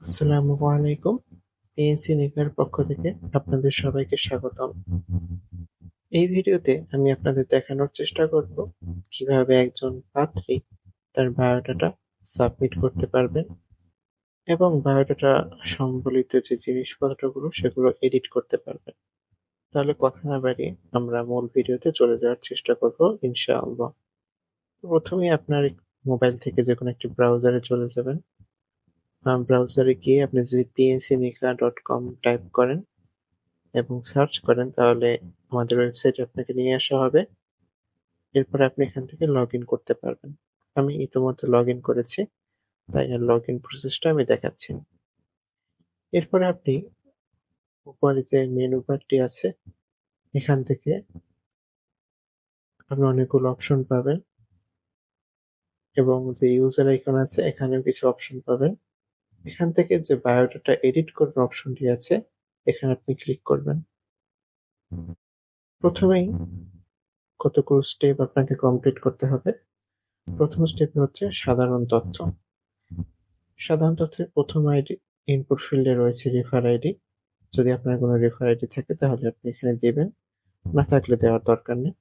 আসসালামু আলাইকুম। পিএনসি নিকার পক্ষ থেকে আপনাদের সবাইকে স্বাগতম। এই ভিডিওতে আমি আপনাদের দেখানোর চেষ্টা করব কিভাবে একজন পাত্রী তার বায়োডাটা সাবমিট করতে পারবেন এবং বায়োডাটা সম্বলিত যে জিনিসপত্রগুলো সেগুলো এডিট করতে পারবেন। তাহলে কথা না বাড়িয়ে আমরা মূল ভিডিওতে চলে যাওয়ার চেষ্টা করব ইনশাআল্লাহ। তো প্রথমেই আপনার মোবাইল থেকে যে কোনো একটি ব্রাউজারে চলে যাবেন। ব্রাউজারে গিয়ে আপনি যদি pncnica.com টাইপ করেন এবং সার্চ করেন তাহলে আমাদের ওয়েবসাইটে আপনাকে নিয়ে আসা হবে। এরপর আপনি এখান থেকে লগ ইন করতে পারবেন। আমি ইতিমধ্যে লগ ইন করেছি, তাই আর লগ ইন প্রসেসটা আমি দেখাচ্ছি না। এরপরে আপনি উপরে যে মেনু বারটি আছে এখান থেকে আপনি অনেকগুলো অপশন পাবেন এবং যে ইউজার আইকন আছে এখানেও কিছু অপশন পাবেন। এখান থেকে যে বায়োডাটা এডিট করার অপশনটি আছে এখানে আপনি ক্লিক করবেন। প্রথমেই কতগুলো স্টেপ আপনাকে কমপ্লিট করতে হবে। প্রথম স্টেপে হচ্ছে সাধারণ তথ্য। সাধারণ তথ্যের প্রথম আইডি ইনপুট ফিল্ডে রয়েছে রেফার আইডি। যদি আপনার কোনো রেফার আইডি থাকে তাহলে আপনি এখানে দিবেন, না থাকলে দেওয়ার দরকার নেই।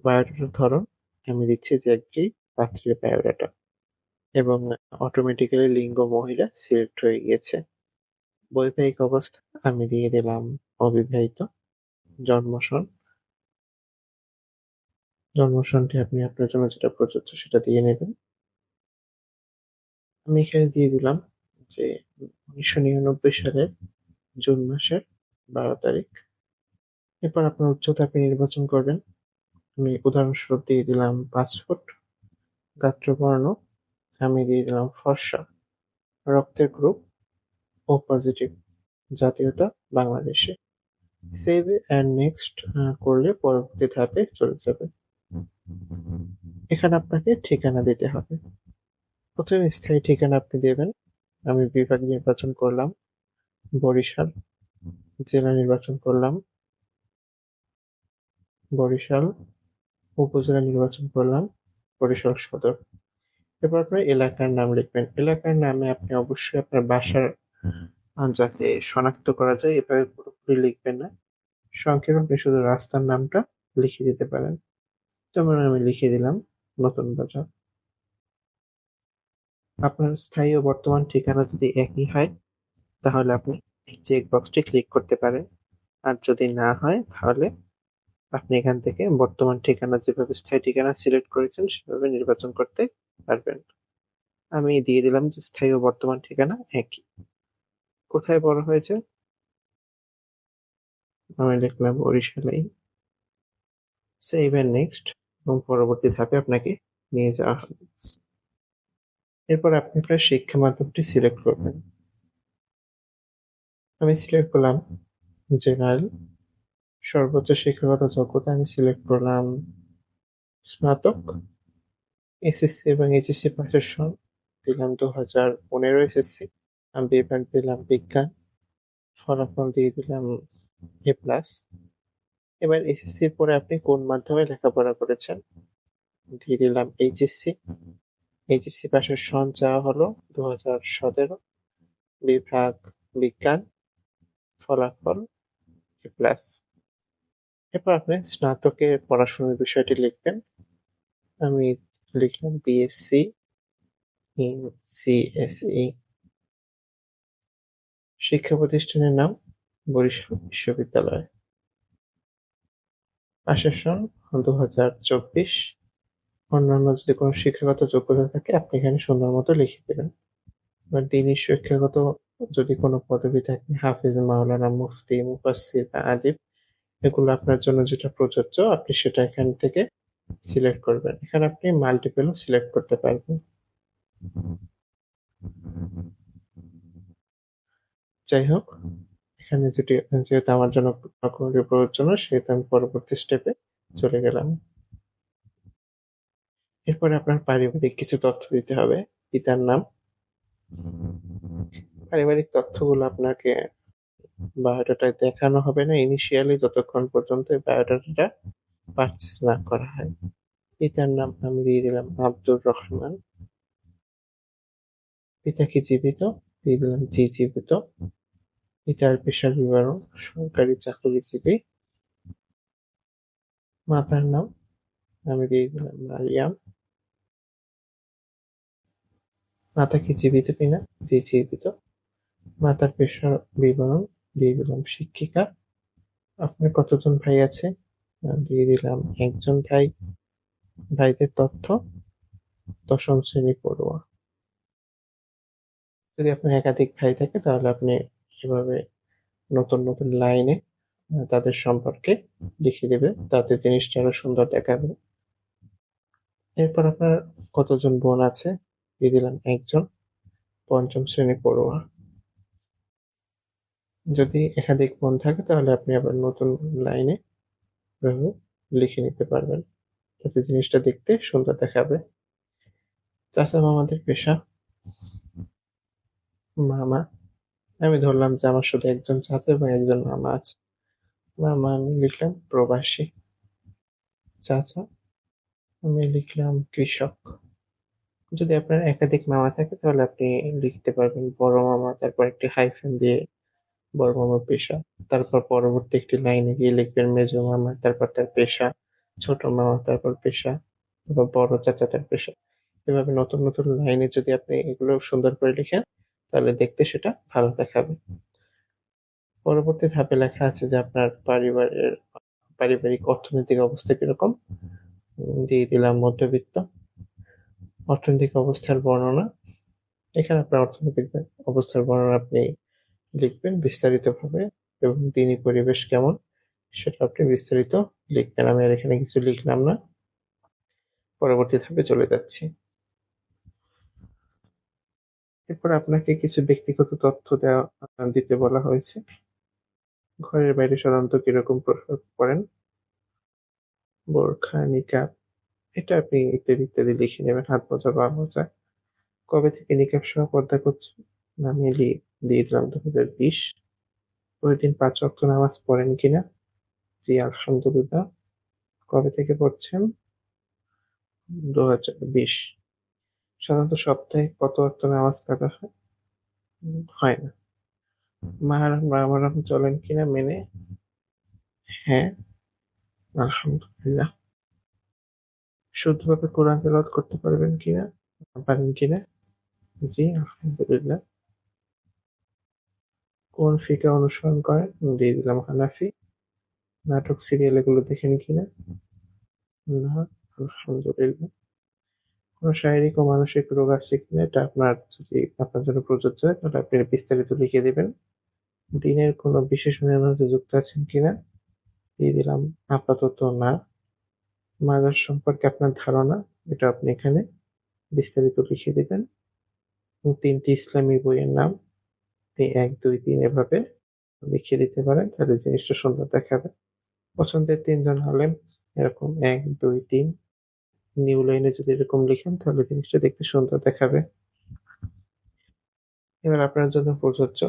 বায়োডাটার ধরন আমি দিচ্ছি যে একটি পাত্রীর বায়োডাটা এবং অটোমেটিক্যালি লিঙ্গ মহিলা সিলেক্ট হয়ে গিয়েছে। বৈবাহিক অবস্থা আমি দিয়ে দিলাম অবিবাহিত। জন্মসনটি আপনি আপনার জন্য যেটা প্রযোজ্য সেটা দিয়ে নেবেন। আমি এখানে দিয়ে দিলাম যে 1999 সালের জুন মাসের 12 তারিখ। এরপর আপনার উচ্চতা আপনি নির্বাচন করবেন। আমি উদাহরণস্বরূপ দিয়ে দিলাম 5 ফুট। গাত্রবর্ণ আমি দিয়ে দিলাম ফর্সা। রক্তের গ্রুপ ও পজিটিভ। জাতীয়তা বাংলাদেশে। সেভ অ্যান্ড নেক্সট করলে পরবর্তী ধাপে চলে যাবে। এখানে আপনাকে ঠিকানা দিতে হবে। প্রথমে স্থায়ী ঠিকানা আপনি দেবেন। আমি বিভাগ নির্বাচন করলাম বরিশাল। জেলা নির্বাচন করলাম বরিশাল। উপজেলা নির্বাচন করলাম বরিশাল সদর। এরপর আপনার এলাকার নাম লিখবেন। এলাকার নামে আপনি অবশ্যই আপনার বাসার যাতে শনাক্ত করা যায় এভাবে পুরোপুরি লিখবেন না। সংক্ষেপে আপনি শুধু রাস্তার নামটা লিখে দিতে পারেন। যেমন আমি লিখে দিলাম নতুন বাজার। আপনার স্থায়ী ও বর্তমান ঠিকানা যদি একই হয় তাহলে আপনি এই চেক বক্সটি ক্লিক করতে পারেন। আর যদি না হয় তাহলে আপনি এখান থেকে বর্তমান ঠিকানা যেভাবে স্থায়ী ঠিকানা সিলেক্ট করেছেন সেভাবে নির্বাচন করতে পারবেন। আমি দিয়ে দিলাম যে স্থায়ী ও বর্তমান ঠিকানা একই। কোথায় বড় হয়েছে আমি লিখলাম বরিশালেই। সেভ এন্ড নেক্সট এবং পরবর্তী ধাপে আপনাকে নিয়ে যাওয়া হবে। এরপর আপনি আপনার শিক্ষা মাধ্যমটি সিলেক্ট করবেন। আমি সিলেক্ট করলাম জেনারেল। সর্বোচ্চ শিক্ষাগত যোগ্যতা আমি সিলেক্ট করলাম স্নাতক। এসএসসি এবং এইচএসসি পাশের সন দিলাম 2015 এসএসসি। আমি বিভাগ দিলাম বিজ্ঞান। ফলাফল দিয়ে দিলাম এ প্লাস। এবার এসএসসির পরে আপনি কোন মাধ্যমে লেখাপড়া করেছেন দিয়ে দিলাম এইচএসসি। এইচএসসি পাশের সন চাওয়া হলো 2017। বিভাগ বিজ্ঞান। ফলাফল এ প্লাস। এরপর আপনি স্নাতকের পড়াশোনার বিষয়টি লিখবেন। আমি লিখলাম বিএসসি ইন সিএসই। শিক্ষা প্রতিষ্ঠানের নাম বরিশাল বিশ্ববিদ্যালয়। পাশের সন 2024। অন্যান্য যদি কোনো শিক্ষাগত যোগ্যতা থাকে আপনি এখানে সুন্দর মতো লিখে দেবেন। এবার দিনী শিক্ষাগত যদি কোনো পদবি থাকে হাফেজ, মাওলানা, মুফতি, মুফাসসির বা আদিব এগুলো আপনার জন্য যেটা প্রযোজ্য আপনি সেটা এখান থেকে সিলেক্ট করবেন। এখানে আপনি মাল্টিপলও সিলেক্ট করতে পারবেন। যাই হোক, এখানে যেহেতু আমার জন্য প্রযোজ্য না সেহেতু আমি পরবর্তী স্টেপে চলে গেলাম। এরপরে আপনার পারিবারিক কিছু তথ্য দিতে হবে। পিতার নাম। পারিবারিক তথ্যগুলো আপনাকে বায়োডাটায় দেখানো হবে না ইনিশিয়ালি যতক্ষণ পর্যন্ত বায়োডাটাটা পারচেজ না করা হয়। পিতার নাম আমি দিয়ে দিলাম আব্দুর রহমান। পিতা কি জীবিত? দিয়ে দিলাম জি জীবিত। পিতার পেশার বিবরণ সরকারি চাকরিজীবী। মাতার নাম আমি দিয়ে দিলাম মারিয়াম। মাতা কি জীবিত কিনা? জি জীবিত। মাতার পেশার বিবরণ দিয়ে দিলাম শিক্ষিকা। আপনার কতজন ভাই আছে? দিয়ে দিলাম একজন ভাই। ভাইদের তথ্য 10ম শ্রেণী পড়ুয়া। যদি আপনার একাধিক ভাই থাকে তাহলে আপনি এভাবে নতুন নতুন লাইনে তাদের সম্পর্কে লিখে দেবে, তাতে জিনিসটা আরো সুন্দর দেখাবে। এরপর আপনার কতজন বোন আছে? দিয়ে দিলাম একজন, 5ম শ্রেণী পড়ুয়া। যদি একাধিক বোন থাকে তাহলে আপনি আবার নতুন লাইনে এভাবে লিখে নিতে পারবেন, তাতে জিনিসটা দেখতে সুন্দর দেখাবে। চাচা মামাদের পেশা। মামা, আমি ধরলাম যে আমার শুধু একজন চাচা এবং একজন মামা আছে। মামা আমি লিখলাম প্রবাসী। চাচা আমি লিখলাম কৃষক। যদি আপনার একাধিক মামা থাকে তাহলে আপনি লিখতে পারবেন বড় মামা, তারপর একটি হাইফেন দিয়ে বড় মামার পেশা, তারপর পরবর্তী একটি লাইনে গিয়ে লিখবেন মেজো মামা, তারপর তার পেশা, ছোট মামা, তারপর পেশা, তারপর বড় চাচা, তার পেশা। এভাবে নতুন নতুন লাইনে যদি আপনি এগুলো সুন্দর করে লিখেন তাহলে দেখতে সেটা ভালো দেখাবে। পরবর্তী ধাপে লেখা আছে যে আপনার পারিবারিক অর্থনৈতিক অবস্থা কিরকম। দিয়ে দিলাম মধ্যবিত্ত। অর্থনৈতিক অবস্থার বর্ণনা, এখানে আপনার অর্থনৈতিক অবস্থার বর্ণনা আপনি লিখবেন বিস্তারিতভাবে, এবং দিনী পরিবেশ কেমন সেটা আপনি বিস্তারিত লিখবেন। আমি আর এখানে কিছু লিখলাম না, পরবর্তী ধাপে চলে যাচ্ছি। এরপর আপনাকে কিছু ব্যক্তিগত তথ্য দিতে বলা হয়েছে। ঘরের বাইরে সাধারণত কিরকম পোশাক পরেন, বোরখা, নিকাব, এটা আপনি ইত্যাদি ইত্যাদি লিখে নেবেন। হাত মোজা, পা মোজা। কবে থেকে নিকাব সহ পর্দা করছেন? আমি দিয়ে দিলাম 2020। প্রতিদিন 5 ওয়াক্ত নামাজ পড়েন কিনা? জি আলহামদুলিল্লাহ। কবে থেকে পড়ছেন? 2020। সাধারণত সপ্তাহে কত ওয়াক্ত নামাজ পড়া হয়? হয় না। মাহরম চলেন কিনা মেনে? হ্যাঁ আলহামদুলিল্লাহ। শুদ্ধভাবে কোরআন তেলাওয়াত করতে পারেন কিনা? জি আলহামদুলিল্লাহ। কোন ফিকহ অনুসরণ করেন? দিয়ে দিলাম হানাফি। নাটক সিরিয়াল এগুলো দেখেন কিনা? না আলহামদুলিল্লাহ। কোন শারীরিক ও মানসিক রোগ আছে কিনা? এটা যদি আপনার জন্য প্রযোজ্য হয় তাহলে আপনি বিস্তারিত লিখে দিবেন। দিনের কোনো বিশেষ মেহনতে যুক্ত আছেন কিনা? দিয়ে দিলাম আপাতত না। মাজার সম্পর্কে আপনার ধারণা, এটা আপনি এখানে বিস্তারিত লিখে দিবেন। 3টি ইসলামী বইয়ের নাম আপনি 1, 2, 3 এভাবে লিখে দিতে পারেন, তাহলে জিনিসটা সুন্দর দেখাবে। পছন্দের 3 জন আলেম, এরকম 1, 2, 3 নিউ লাইনে যদি এরকম লিখেন তাহলে জিনিসটা দেখতে সুন্দর দেখাবে। এবার আপনার জন্য প্রযোজ্য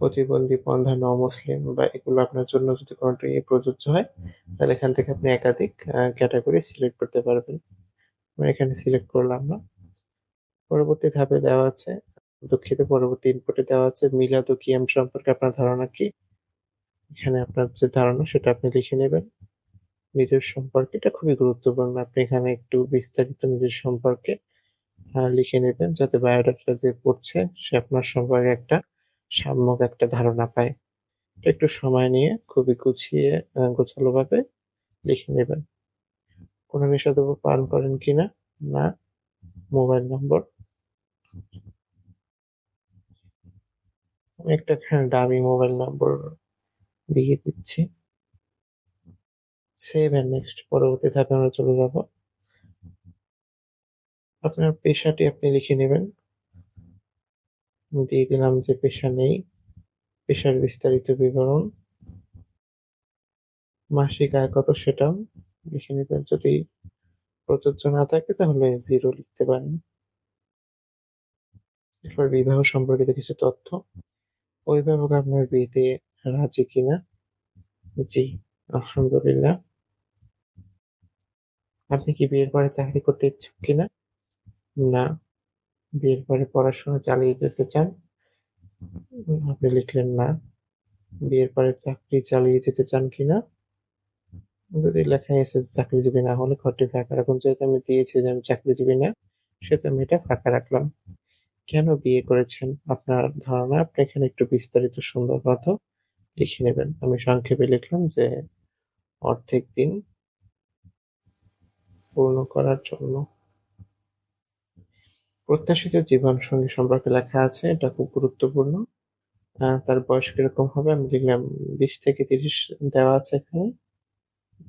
প্রতিবন্ধী, বন্ধা, অমুসলিম বা এগুলো আপনার জন্য যদি কোনটা প্রযোজ্য হয় তাহলে এখান থেকে আপনি একাধিক ক্যাটাগরি সিলেক্ট করতে পারবেন। আমি এখানে সিলেক্ট করলাম না। পরবর্তী ধাপে দেওয়া আছে, দুঃখিত, পরবর্তী ইনপুটে দেওয়া আছে মিলাদ ও কিয়াম সম্পর্কে আপনার ধারণা কি। এখানে আপনার যে ধারণা সেটা আপনি লিখে নেবেন। নিজের সম্পর্কে, এটা খুবই গুরুত্বপূর্ণ, আপনি এখানে একটু বিস্তারিত নিজের সম্পর্কে লিখে নেবেন, যাতে বায়োডাটা যে পড়ছে সে আপনার সম্পর্কে একটা সাম্যক একটা ধারণা পায়। একটু সময় নিয়ে খুবই গুছিয়ে গোছালো ভাবে লিখে নেবেন। কোনো নেশাদ্রব্য পান করেন কিনা? না। মোবাইল নম্বর, আমি একটা ডামি মোবাইল নম্বর দিয়ে দিচ্ছি। Save and next. পরবর্তী ধাপে আমরা চলে যাব। আপনার পেশাটি আপনি লিখে নেবেন। দিয়ে দিলাম যে পেশা নেই, পেশার বিস্তারিত বিবরণ। মাসিক আয় কত সেটাও লিখে নেবেন। যদি প্রযোজ্য না থাকে তাহলে 0 লিখতে পারেন। এরপর বিবাহ সম্পর্কিত কিছু তথ্য। অভিভাবক আপনার বিয়েতে রাজি কিনা? জি আলহামদুলিল্লাহ। আপনি কি বিয়ের পরে চাকরি করতে ইচ্ছুক কিনা? না। বিয়ের পরে পড়াশোনা চালিয়ে যেতে চান? আপনি লিখলেন না। বিয়ের পরে চাকরি চালিয়ে যেতে চান কিনা? যদি লেখাই আছে যে চাকরিজীবী না হলে ঘরটি ফাঁকা রাখুন। যেহেতু আমি দিয়েছি যে আমি চাকরিজীবী না, সেহেতু আমি এটা ফাঁকা রাখলাম। কেন বিয়ে করেছেন আপনার ধারণা? আপনি এখানে একটু বিস্তারিত সুন্দর মতো লিখে নেবেন। আমি সংক্ষেপে লিখলাম যে অর্ধেক দিন পূর্ণ করার জন্য। প্রত্যাশিত জীবনসঙ্গী সম্পর্কে লেখা আছে, এটা খুব গুরুত্বপূর্ণ। তার বয়স কিরকম হবে? আমি লিখলাম 20 থেকে 30 দেওয়া আছে এখানে,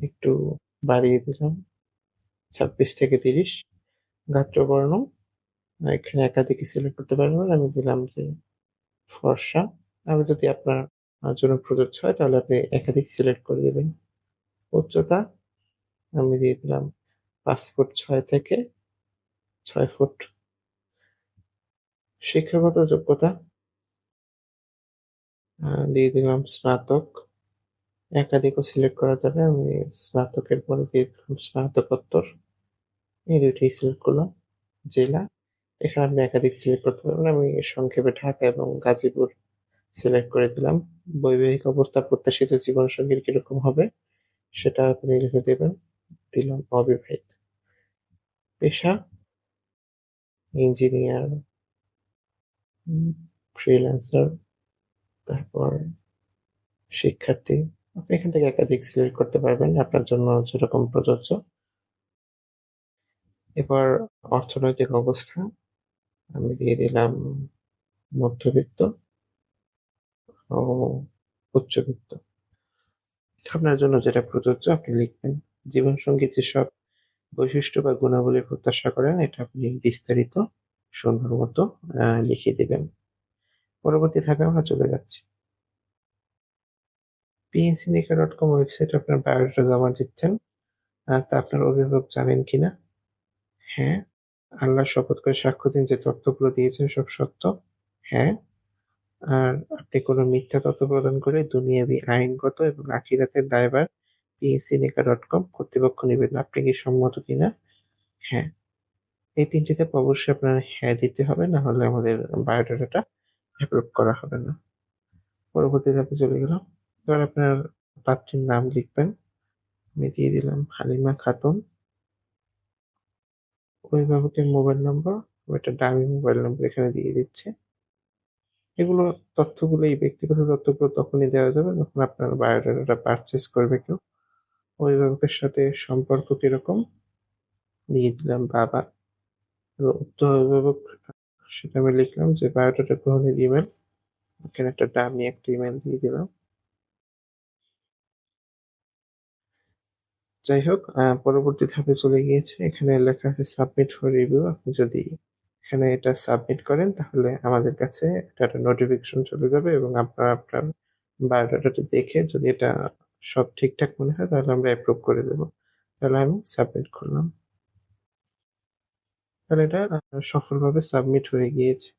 একটু বাড়িয়ে দিলাম 26 থেকে 30। গাত্রবর্ণ এখানে একাধিক সিলেক্ট করতে পারবেন, আমি দিলাম যে ফর্সা। আর যদি আপনার জন্য প্রযোজ্য হয় তাহলে আপনি একাধিক সিলেক্ট করে দেবেন। উচ্চতা আমি দিয়ে দিলাম 5 ফুট 6 থেকে 6 ফুট। শিক্ষাগত যোগ্যতা দিয়ে দিলাম স্নাতক। একাধিকও সিলেক্ট করা যাবে, আমি স্নাতকের পরে দিয়ে দিলাম স্নাতকোত্তর। এই দুইটাই সিলেক্ট করলাম। জেলা এখানে আপনি একাধিক সিলেক্ট করতে পারবেন, আমি সংক্ষেপে ঢাকা এবং গাজীপুর সিলেক্ট করে দিলাম। বৈবাহিক অবস্থা প্রত্যাশিত জীবনসঙ্গীর কিরকম হবে সেটা আপনি লিখে দেবেন, দিলাম অবিবাহিত। পেশা ইঞ্জিনিয়ার, ফ্রিল্যান্সার, তারপর শিক্ষার্থী। আপনি এখান থেকে একাধিক সিলেক্ট করতে পারবেন আপনার জন্য যেরকম প্রযোজ্য। এবার অর্থনৈতিক অবস্থা আমি দিয়ে দিলাম মধ্যবিত্ত ও উচ্চবিত্ত। আপনার জন্য যেটা প্রযোজ্য আপনি লিখবেন। জীবনসঙ্গীর যেসব বৈশিষ্ট্য বা গুণাবলী প্রত্যাশা করেন এটা আপনি বিস্তারিত সুন্দর মতো লিখে দেবেন। পরবর্তী ধাপে আমরা চলে যাচ্ছি। pncineka.com ওয়েবসাইটে আপনার বায়োডাটা জমা দিচ্ছেন, তা আপনার অভিভাবক জানেন কিনা? হ্যাঁ। আল্লাহর শপথ করে সাক্ষ্য দিন যে তথ্যগুলো দিয়েছেন সব সত্য? হ্যাঁ। আর আপনি কোনো মিথ্যা তথ্য প্রদান করে দুনিয়াবি, আইনগত এবং আখিরাতের দায়ভার pncineka.com কর্তৃপক্ষ নেবেন না। আপনি কি সম্মত কিনা? হ্যাঁ। এই ৩টি ধাপ অবশ্যই আপনার হ্যাঁ দিতে হবে, না হলে আমাদের বায়োডাটাটা অ্যাপ্রুভ করা হবে না। পরবর্তী ধাপে চলে গেলাম। এবার আপনার পাত্রীর নাম লিখবেন। আমি দিয়ে দিলাম হালিমা খাতুন। অভিভাবকের মোবাইল নম্বর, একটা ডামি মোবাইল নম্বর এখানে দিয়ে দিচ্ছি। এগুলো তথ্যগুলো, এই ব্যক্তিগত তথ্যগুলো তখনই দেওয়া যাবে যখন আপনার বায়োডাটাটা পারচেজ করবে কেউ। অভিভাবকের সাথে সম্পর্ক কিরকম দিয়ে দিলাম বাবা। এবং উক্ত অভিভাবক সেটা আমি লিখলাম যে বায়োডাটা গ্রহণের ইমেল, এখানে একটা ডামি একটা ইমেল দিয়ে দিলাম। যাই হোক, পরবর্তী ধাপে চলে গিয়েছে। এখানে লেখা আছে সাবমিট ফর রিভিউ। আপনি যদি এখানে এটা সাবমিট করেন তাহলে আমাদের কাছে এটা একটা নোটিফিকেশন চলে যাবে এবং আপনারা আপনার বায়োডাটাটি দেখে যদি এটা সব ঠিকঠাক মনে হয় তাহলে আমরা অ্যাপ্রুভ করে দেবো। তাহলে আমি সাবমিট করলাম। তাহলে এটা সফলভাবে সাবমিট হয়ে গিয়েছে।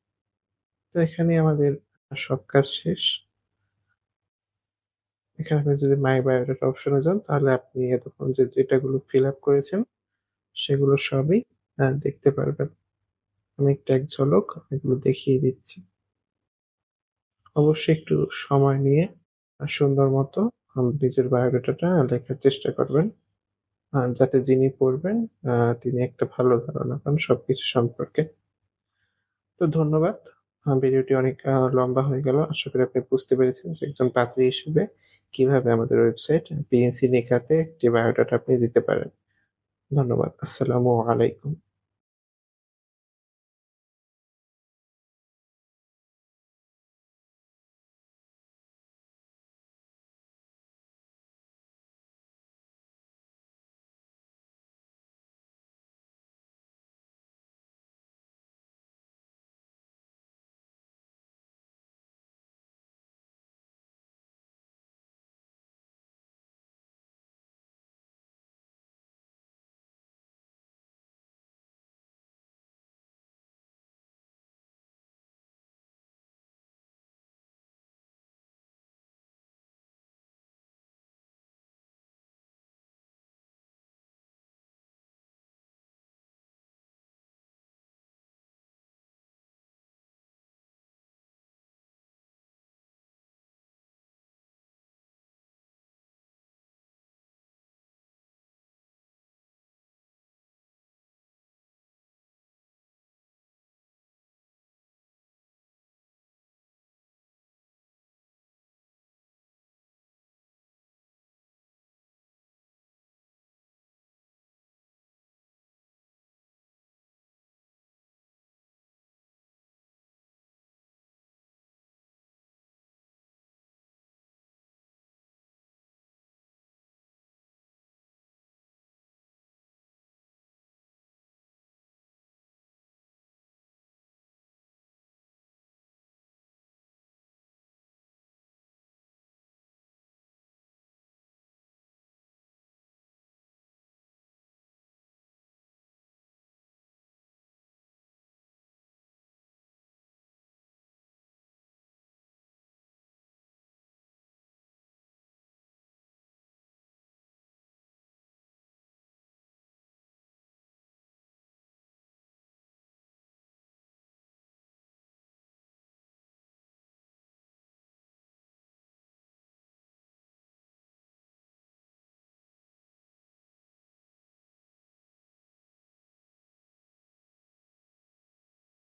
তো এখানে আমাদের সব কাজ শেষ। এখানে আপনি যদি মাই বায়োডাটা অপশনে যান তাহলে আপনি এতক্ষণ যে ডেটাগুলো ফিল আপ করেছেন সেগুলো সবই দেখতে পারবেন। আমি একটা এক ঝলক এগুলো দেখিয়ে দিচ্ছি। অবশ্যই একটু সময় নিয়ে সুন্দর মতো নিজের বায়োডাটাটা লেখার চেষ্টা করবেন, যাতে যিনি পড়বেন তিনি একটা ভালো ধারণা পান সবকিছু সম্পর্কে। তো ধন্যবাদ। ভিডিওটি অনেক লম্বা হয়ে গেল। আশা করি আপনি বুঝতে পেরেছেন যে একজন পাত্রী হিসেবে কিভাবে আমাদের ওয়েবসাইট পিএনসিনেকাতে একটি বায়োডাটা আপনি দিতে পারেন। ধন্যবাদ। আসসালামু আলাইকুম।